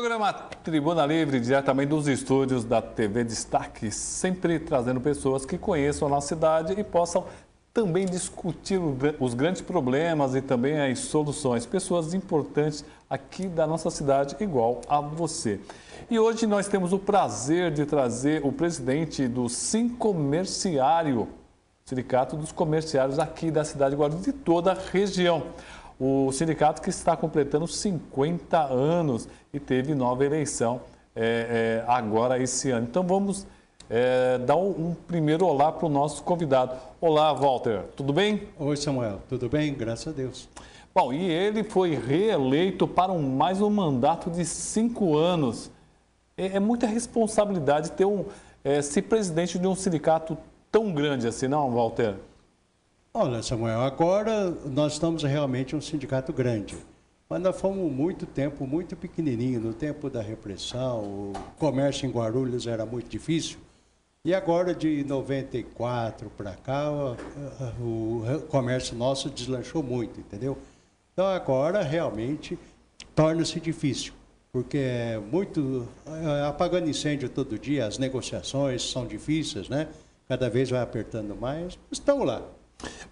Programa Tribuna Livre, diretamente dos estúdios da TV Destaque, sempre trazendo pessoas que conheçam a nossa cidade e possam também discutir os grandes problemas e também as soluções. Pessoas importantes aqui da nossa cidade, igual a você. E hoje nós temos o prazer de trazer o presidente do Sincomerciário, Sindicato dos Comerciários aqui da cidade de Guarulhos, de toda a região. O sindicato que está completando 50 anos e teve nova eleição agora esse ano. Então vamos dar um primeiro olá para o nosso convidado. Olá, Walter, tudo bem? Oi, Samuel, tudo bem? Graças a Deus. Bom, e ele foi reeleito para mais um mandato de 5 anos. É muita responsabilidade ter ser presidente de um sindicato tão grande assim, não, Walter? Olha, Samuel, agora nós estamos realmente um sindicato grande, mas nós fomos muito tempo, muito pequenininho, no tempo da repressão, o comércio em Guarulhos era muito difícil, e agora de 94 para cá, o comércio nosso deslanchou muito, entendeu? Então agora realmente torna-se difícil, porque é muito, apagando incêndio todo dia, as negociações são difíceis, né? Cada vez vai apertando mais, estamos lá.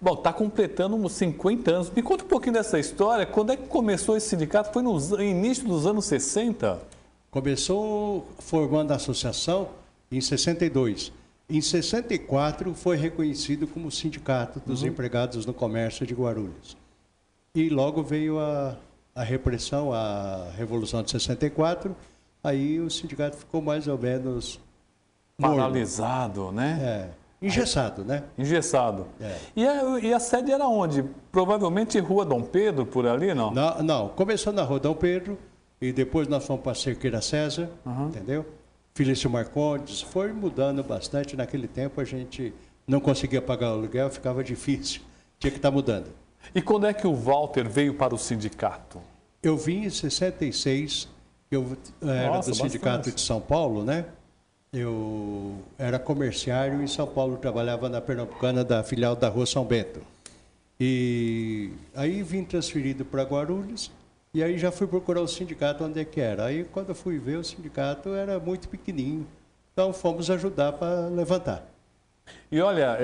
Bom, está completando uns 50 anos. Me conta um pouquinho dessa história. Quando é que começou esse sindicato? Foi no início dos anos 60? Começou formando a associação em 62. Em 64 foi reconhecido como Sindicato dos Empregados no Comércio de Guarulhos. E logo veio a repressão, a Revolução de 64. Aí o sindicato ficou mais ou menos paralisado, né? Engessado, né? Engessado. E a sede era onde? Provavelmente Rua Dom Pedro, por ali, não? Não, começou na Rua Dom Pedro e depois nós fomos para a Cerqueira César, entendeu? Felício Marcondes, foi mudando bastante. Naquele tempo a gente não conseguia pagar o aluguel, ficava difícil, tinha que estar mudando. E quando é que o Walter veio para o sindicato? Eu vim em 66, eu era do Sindicato de São Paulo, né? Eu era comerciário em São Paulo, trabalhava na Pernambucana da filial da Rua São Bento. E aí vim transferido para Guarulhos e aí já fui procurar o sindicato onde é que era. Aí quando eu fui ver, o sindicato era muito pequenininho, então fomos ajudar para levantar. E olha,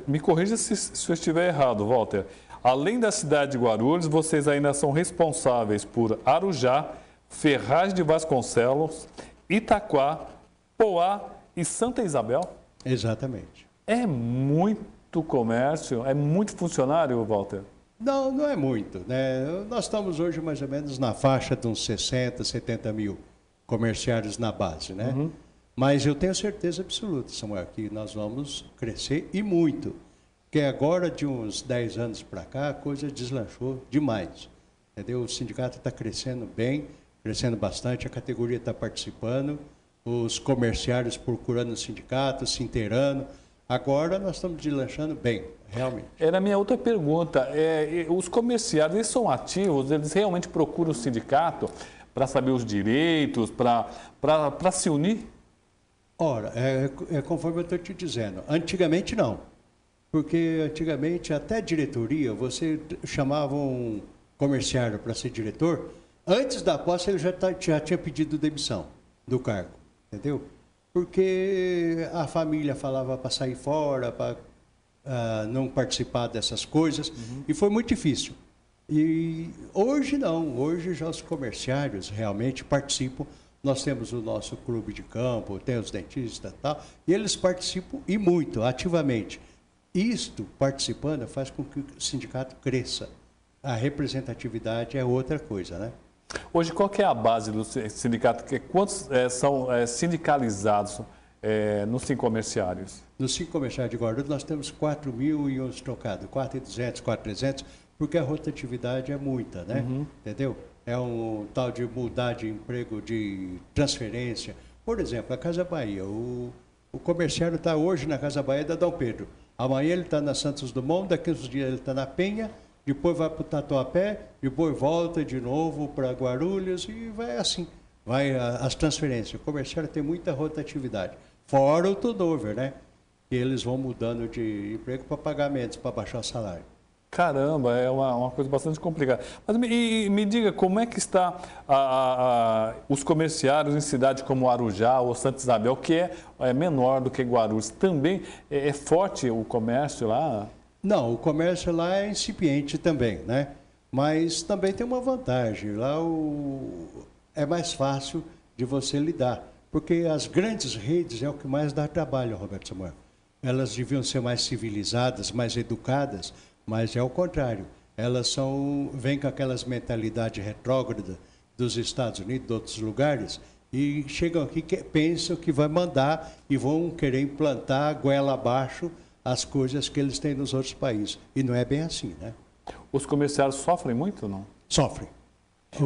me corrija se eu estiver errado, Walter. Além da cidade de Guarulhos, vocês ainda são responsáveis por Arujá, Ferraz de Vasconcelos, Itaquá, Poá e Santa Isabel? Exatamente. É muito comércio? É muito funcionário, Walter? Não, não é muito, né? Nós estamos hoje mais ou menos na faixa de uns 60, 70 mil comerciários na base, né? Mas eu tenho certeza absoluta, Samuel, que nós vamos crescer e muito. Porque agora, de uns 10 anos para cá, a coisa deslanchou demais. Entendeu? O sindicato está crescendo bem, crescendo bastante, a categoria está participando, os comerciários procurando o sindicato, se inteirando. Agora nós estamos deslanchando bem, realmente. Era a minha outra pergunta. Os comerciários, eles são ativos? Eles realmente procuram o sindicato para saber os direitos, para se unir? Ora, conforme eu estou te dizendo. Antigamente não. Porque antigamente até diretoria, você chamava um comerciário para ser diretor, antes da posse ele já tinha pedido demissão do cargo. Entendeu? Porque a família falava para sair fora, para não participar dessas coisas, e foi muito difícil. E hoje não, hoje já os comerciários realmente participam. Nós temos o nosso clube de campo, tem os dentistas e tal, e eles participam e muito, ativamente. Isto, participando, faz com que o sindicato cresça. A representatividade é outra coisa, né? Hoje, qual que é a base do sindicato? Quantos são sindicalizados nos Sincomerciários? Nos Sincomerciários de Guarulhos, nós temos 4.000 e uns trocados, 4.200, 4.300, porque a rotatividade é muita, né? Entendeu? É um tal de mudar de emprego, de transferência. Por exemplo, a Casa Bahia. O comerciário está hoje na Casa Bahia da Dom Pedro. Amanhã ele está na Santos Dumont, daqui a uns dias ele está na Penha, depois vai para o Tatuapé, depois volta de novo para Guarulhos e vai assim. Vai as transferências. O comerciário tem muita rotatividade. Fora o turnover, né? Que eles vão mudando de emprego para pagamentos, para baixar o salário. Caramba, é uma coisa bastante complicada. Mas me diga, como é que está os comerciários em cidades como Arujá ou Santa Isabel, que é menor do que Guarulhos? Também é forte o comércio lá? Não, o comércio lá é incipiente também, né? Mas também tem uma vantagem. Lá é mais fácil de você lidar, porque as grandes redes é o que mais dá trabalho, Roberto Samuel. Elas deviam ser mais civilizadas, mais educadas, mas é o contrário. Elas vêm com aquelas mentalidades retrógradas dos Estados Unidos, de outros lugares, e chegam aqui que pensam que vai mandar e vão querer implantar goela abaixo as coisas que eles têm nos outros países. E não é bem assim, né? Os comerciários sofrem muito ou não? Sofrem.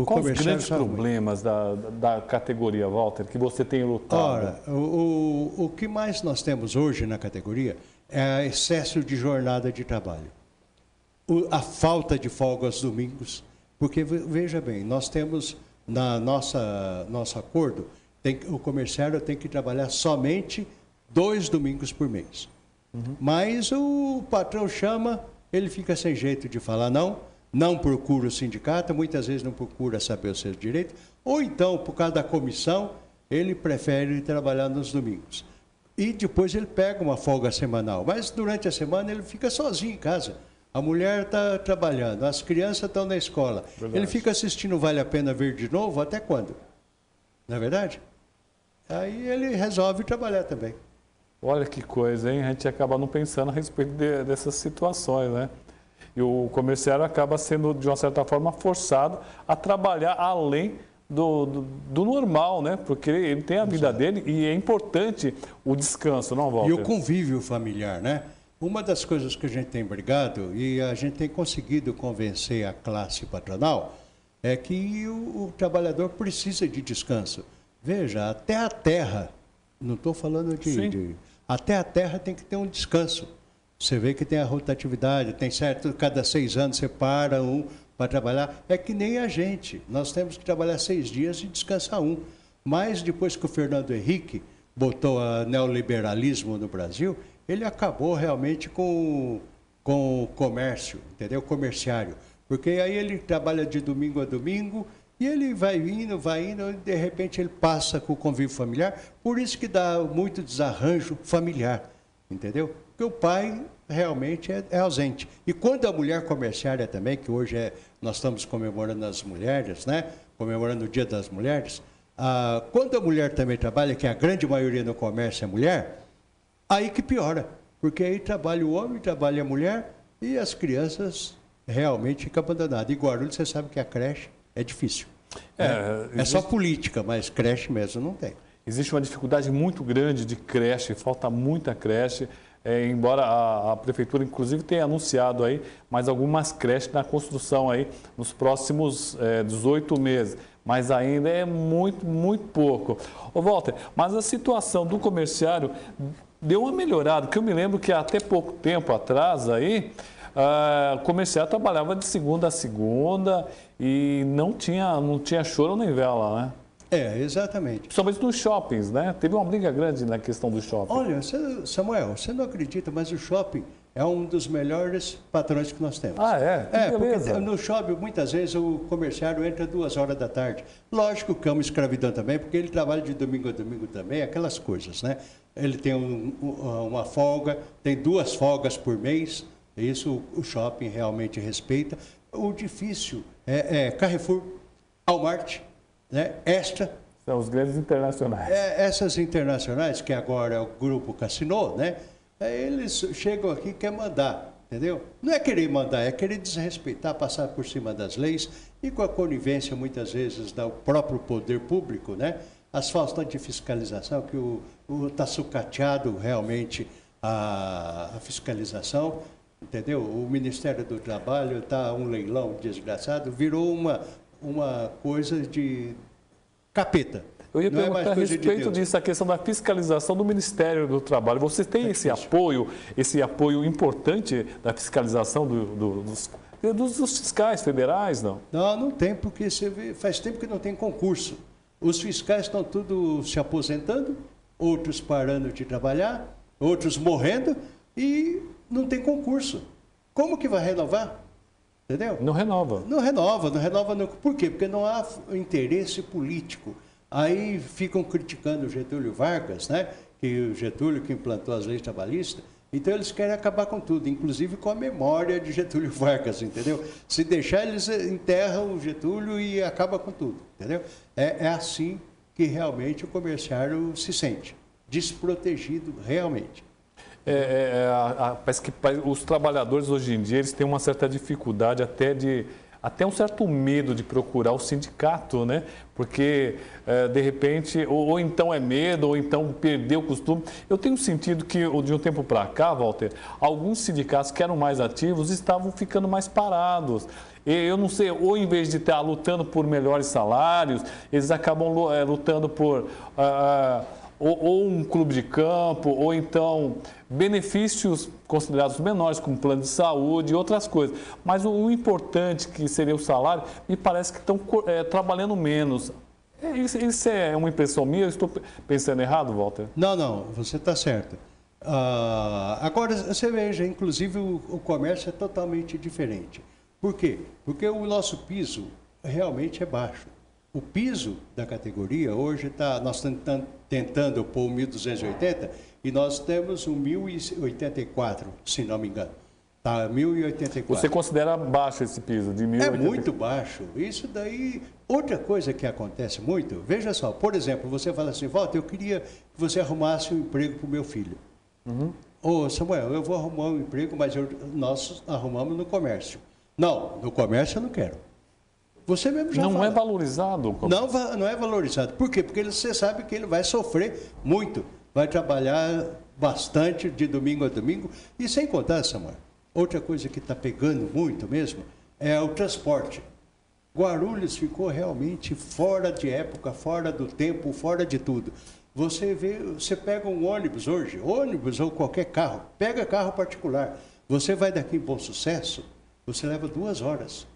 Quais os grandes problemas da categoria, Walter, que você tem lutado? Ora, o que mais nós temos hoje na categoria é excesso de jornada de trabalho. A falta de folga aos domingos, porque, veja bem, nós temos, nosso acordo, o comerciário tem que trabalhar somente 2 domingos por mês. Mas o patrão chama, ele fica sem jeito de falar não procura o sindicato, muitas vezes não procura saber os seus direitos, ou então, por causa da comissão, ele prefere trabalhar nos domingos. E depois ele pega uma folga semanal, mas durante a semana ele fica sozinho em casa. A mulher está trabalhando, as crianças estão na escola. Verdade. Ele fica assistindo Vale a Pena Ver de novo, até quando? Não é verdade? Aí ele resolve trabalhar também. Olha que coisa, hein? A gente acaba não pensando a respeito dessas situações, né? E o comerciário acaba sendo, de uma certa forma, forçado a trabalhar além do normal, né? Porque ele tem a vida dele e é importante o descanso, não, Walter? E o convívio familiar, né? Uma das coisas que a gente tem brigado e a gente tem conseguido convencer a classe patronal é que o trabalhador precisa de descanso. Veja, até a terra, não estou falando até a terra tem que ter um descanso. Você vê que tem a rotatividade, tem certo, cada 6 anos você para para trabalhar. É que nem a gente, nós temos que trabalhar 6 dias e descansar 1. Mas depois que o Fernando Henrique botou o neoliberalismo no Brasil, ele acabou realmente com o comércio, entendeu? Comerciário. Porque aí ele trabalha de domingo a domingo e ele vai indo, e de repente ele passa com o convívio familiar. Por isso que dá muito desarranjo familiar, entendeu? Porque o pai realmente é ausente. E quando a mulher comerciária também, que hoje nós estamos comemorando as mulheres, né? Comemorando o Dia das Mulheres, quando a mulher também trabalha, que a grande maioria no comércio é mulher, aí que piora, porque aí trabalha o homem, trabalha a mulher e as crianças realmente ficam abandonadas. Em Guarulhos, você sabe que a creche é difícil. É só política, mas creche mesmo não tem. Existe uma dificuldade muito grande de creche, falta muita creche, embora a prefeitura, inclusive, tenha anunciado aí mais algumas creches na construção aí nos próximos 18 meses. Mas ainda é muito, muito pouco. Ô, Walter, mas a situação do comerciário deu uma melhorada, porque eu me lembro que até pouco tempo atrás aí, o comerciário trabalhava de segunda a segunda e não tinha choro nem vela, né? Exatamente. Principalmente nos shoppings, né? Teve uma briga grande na questão do shopping. Olha, Samuel, você não acredita, mas o shopping é um dos melhores patrões que nós temos. Ah, é? Que beleza. Porque no shopping, muitas vezes, o comerciário entra 2 horas da tarde. Lógico que é uma escravidão também, porque ele trabalha de domingo a domingo também, aquelas coisas, né? Ele tem uma folga, tem 2 folgas por mês, isso o shopping realmente respeita. O difícil é Carrefour, Walmart, né? Extra. São os grandes internacionais. Essas internacionais, que agora é o Grupo Casino, né? Eles chegam aqui e querem mandar, entendeu? Não é querer mandar, é querer desrespeitar, passar por cima das leis e com a conivência, muitas vezes, do próprio poder público, né? As faltas de fiscalização, que está sucateado realmente a fiscalização, entendeu? O Ministério do Trabalho está um leilão desgraçado, virou uma coisa de capeta. Eu ia perguntar a respeito disso, a questão da fiscalização do Ministério do Trabalho. Você tem esse apoio importante da fiscalização dos fiscais federais, não? Não tem, porque você vê, faz tempo que não tem concurso. Os fiscais estão tudo se aposentando, outros parando de trabalhar, outros morrendo e não tem concurso. Como que vai renovar? Entendeu? Não renova. Não renova, não renova. Não. Por quê? Porque não há interesse político. Aí ficam criticando o Getúlio Vargas, né? Que o Getúlio que implantou as leis trabalhistas. Então eles querem acabar com tudo, inclusive com a memória de Getúlio Vargas, entendeu? Se deixar, eles enterram o Getúlio e acaba com tudo, entendeu? É assim que realmente o comerciário se sente, desprotegido realmente. Parece que os trabalhadores hoje em dia eles têm uma certa dificuldade até um certo medo de procurar o sindicato, né? Porque, de repente, ou então é medo, ou então perdeu o costume. Eu tenho sentido que, de um tempo para cá, Walter, alguns sindicatos que eram mais ativos estavam ficando mais parados. Eu não sei, ou em vez de estar lutando por melhores salários, eles acabam lutando por... ou um clube de campo, ou então benefícios considerados menores, como plano de saúde e outras coisas. Mas o importante, que seria o salário, me parece que estão trabalhando menos. Isso é uma impressão minha? Eu estou pensando errado, Walter? Não, você está certo. Agora, você veja, inclusive o comércio é totalmente diferente. Por quê? Porque o nosso piso realmente é baixo. O piso da categoria hoje nós estamos tentando pôr 1.280 e nós temos 1.084, se não me engano. Tá, 1.084. Você considera baixo esse piso de 1.084? É muito baixo. Isso daí, outra coisa que acontece muito, veja só, por exemplo, você fala assim, Walter, eu queria que você arrumasse um emprego para o meu filho. Ô, Samuel, eu vou arrumar um emprego, mas nós arrumamos no comércio. Não, no comércio eu não quero. Você mesmo já não é valorizado? Não é valorizado. Por quê? Porque você sabe que ele vai sofrer muito. Vai trabalhar bastante de domingo a domingo. E sem contar, Samuel, outra coisa que está pegando muito mesmo é o transporte. Guarulhos ficou realmente fora de época, fora do tempo, fora de tudo. Você pega um ônibus hoje, ônibus ou qualquer carro, pega carro particular. Você vai daqui em Bom Sucesso, você leva 2 horas.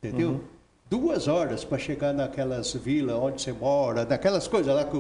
Entendeu? 2 horas para chegar naquelas vilas onde você mora, daquelas coisas lá que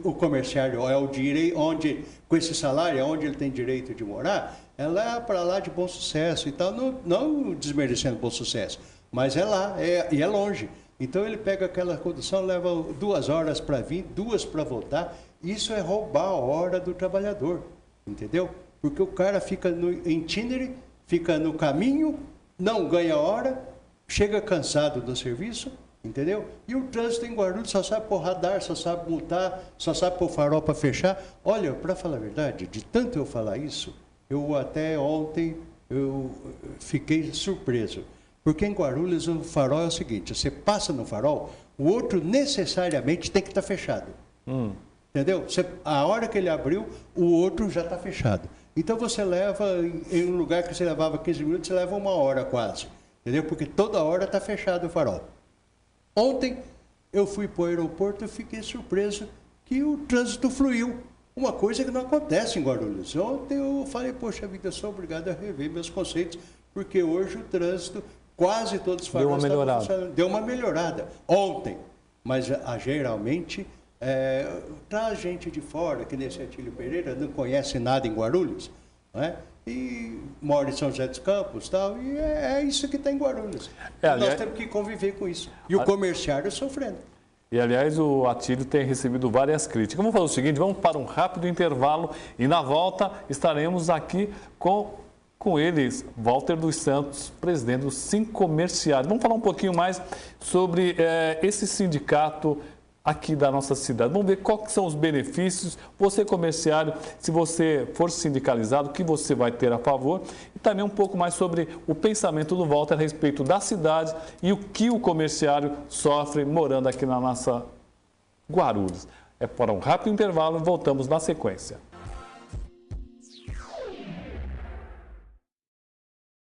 o comerciário é o direito, onde, com esse salário, é onde ele tem direito de morar, é lá para lá de Bom Sucesso e tal, não desmerecendo Bom Sucesso, mas é lá, e é longe. Então ele pega aquela condução, leva 2 horas para vir, 2 para voltar, isso é roubar a hora do trabalhador, entendeu? Porque o cara fica em itinerário, fica no caminho, não ganha hora, chega cansado do serviço, entendeu? E o trânsito em Guarulhos só sabe pôr radar, só sabe multar, só sabe pôr farol para fechar. Olha, para falar a verdade, de tanto eu falar isso, eu até ontem eu fiquei surpreso. Porque em Guarulhos o farol é o seguinte, você passa no farol, o outro necessariamente tem que estar fechado. Entendeu? A hora que ele abriu, o outro já está fechado. Então você leva, em um lugar que você levava 15 minutos, você leva 1 hora quase. Entendeu? Porque toda hora está fechado o farol. Ontem eu fui para o aeroporto e fiquei surpreso que o trânsito fluiu. Uma coisa que não acontece em Guarulhos. Ontem eu falei, poxa vida, eu sou obrigado a rever meus conceitos, porque hoje o trânsito, quase todos os faróis estavam funcionando. Deu uma melhorada. Ontem. Mas geralmente, traz gente de fora, que nesse Atílio Pereira não conhece nada em Guarulhos, não é? E mora em São José dos Campos, tal, e é isso que está em Guarulhos. Nós temos que conviver com isso. E o comerciário sofrendo. E, aliás, o Atílio tem recebido várias críticas. Vamos fazer o seguinte, vamos para um rápido intervalo e, na volta, estaremos aqui com eles, Walter dos Santos, presidente do Sincomerciário. Vamos falar um pouquinho mais sobre esse sindicato aqui da nossa cidade. Vamos ver quais são os benefícios. Você, comerciário, se você for sindicalizado, o que você vai ter a favor. E também um pouco mais sobre o pensamento do Walter a respeito da cidade e o que o comerciário sofre morando aqui na nossa Guarulhos. É para um rápido intervalo e voltamos na sequência.